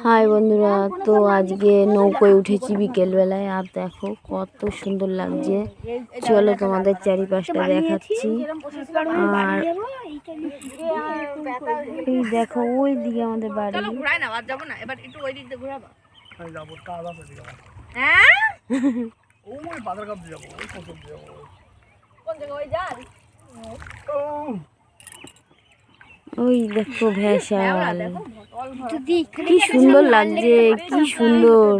High বন্ধুরা, তো আজকে নৌকোয় উঠেছি বিকেলবেলায়। আর দেখো কত সুন্দর লাগছে। চলো তোমাদের চারিপাশটা দেখাচ্ছি। আর এই দেখো ওই দিকে আমাদের বাড়ি। ওই দেখো ভেসাল, কি সুন্দর লাগছে, কি সুন্দর,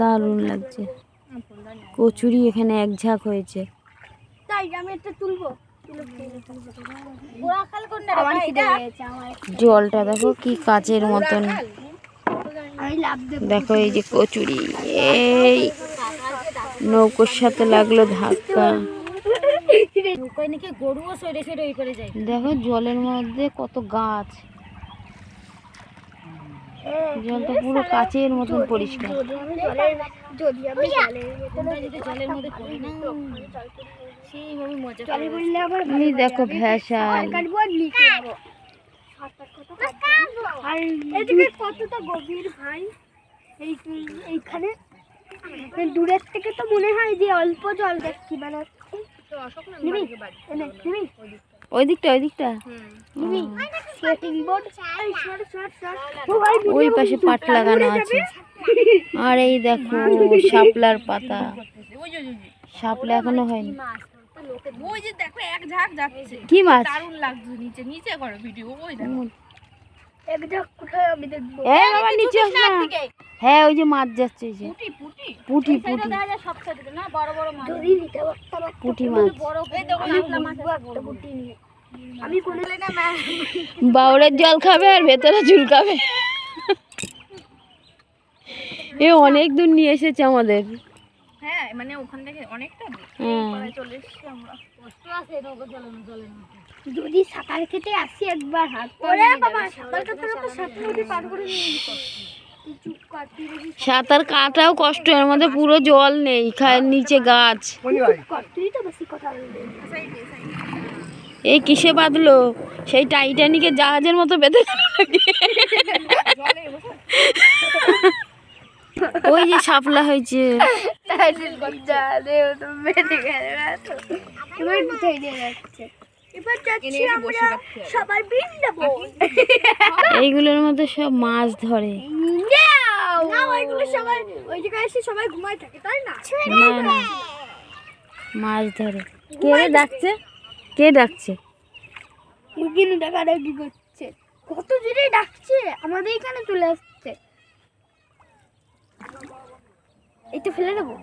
দারুণ লাগছে। কচুরি এখানে এক ঝাঁক হয়েছে। জলটা দেখো কি কাচের মতন। দেখো এই যে কচুরি, এই নৌকোর সাথে লাগলো ধাক্কা। দেখো জলের মধ্যে কত গাছ, জলটা পুরো কাচের মতন পরিষ্কার। দেখো ভেসাল, কতটা গভীর ভাই। এইখানে দূরের থেকে তো মনে হয় যে অল্প জল দেখছি, মানে ওই দিকটা ওই পাশে পাট লাগানো আছে। আর এই দেখো শাপলার পাতা, শাপলা এখনো হয়নি। কি মাছ? হ্যাঁ ওই যে মাছ যাচ্ছে, পুঁটি মাছ। বাউরের জল খাবে আর ভেতরে ঝুলকাবে। এ অনেক দূর নিয়ে এসেছে আমাদের। হ্যাঁ মানে ওখান থেকে অনেকটা চলে এসেছি আমরা। কষ্ট আছে নৌকো চালানো, জলের মধ্যে যদি সাঁতার কেটে আসি একবার হাত সাঁতার কাটাও কষ্ট, এর মধ্যে পুরো জল নেই, নিচে গাছ। এই কিসে বাঁধলো? সেই টাইটানিকের জাহাজের মতো বেঁধে। ওই যে শাপলা হয়েছে। এইগুলোর মধ্যে সব মাছ ধরে। মাছ ধরে। কে ডাকছে? ডাকাডাকি করছে, কত জোরে ডাকছে, আমাদের এখানে চলে আসছে। এটা ফেলে দেবো,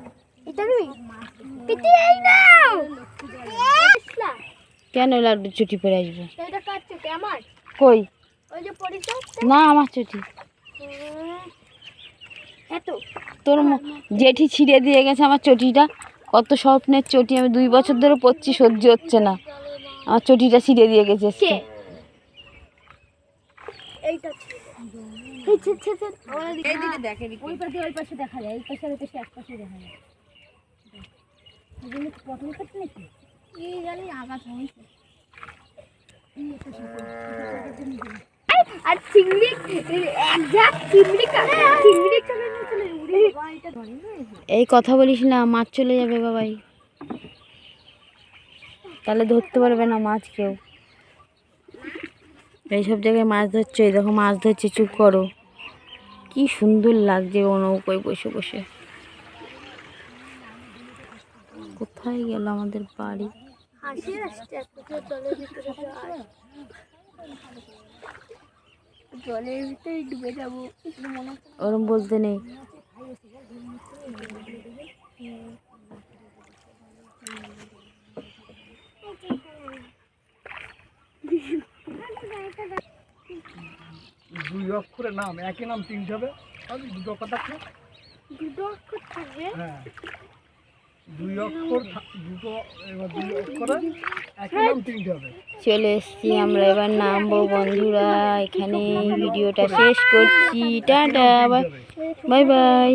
এটা কেন লাড্ডু ছুটি পরে আসবে? কই? না আমার ছুটি। তোর জেঠি ছিঁড়ে দিয়ে গেছে আমার চটিটা। কত স্বপ্নের চটি, আমি 2 বছর ধরে পরছি, সহ্য হচ্ছে না। আমার চটিটা ছিঁড়ে দিয়ে গেছে। আর চিংড়ি, এই কথা বলিস না, মাছ চলে যাবে বাবাই, তাহলে ধরতে পারবে না মাছ কেউ। এইসব জায়গায় মাছ ধরছে, এই দেখো মাছ ধরছে, চুপ করো। কি সুন্দর লাগছে ও নৌকোয় বসে বসে। কোথায় গেল আমাদের বাড়ি? জলের ভিতরে ডুবে যাবো, ওরম বলতে নেই। দুই অক্ষরের নাম, একই নাম 3 হবে, দুটো অক্ষর থাকবে। হ্যাঁ 2 অক্ষর, দুটো অক্ষরে একই নাম 3 হবে। চলে এসছি আমরা, এবার নামবো বন্ধুরা। এখানে ভিডিওটা শেষ করছি। Tata, bye bye.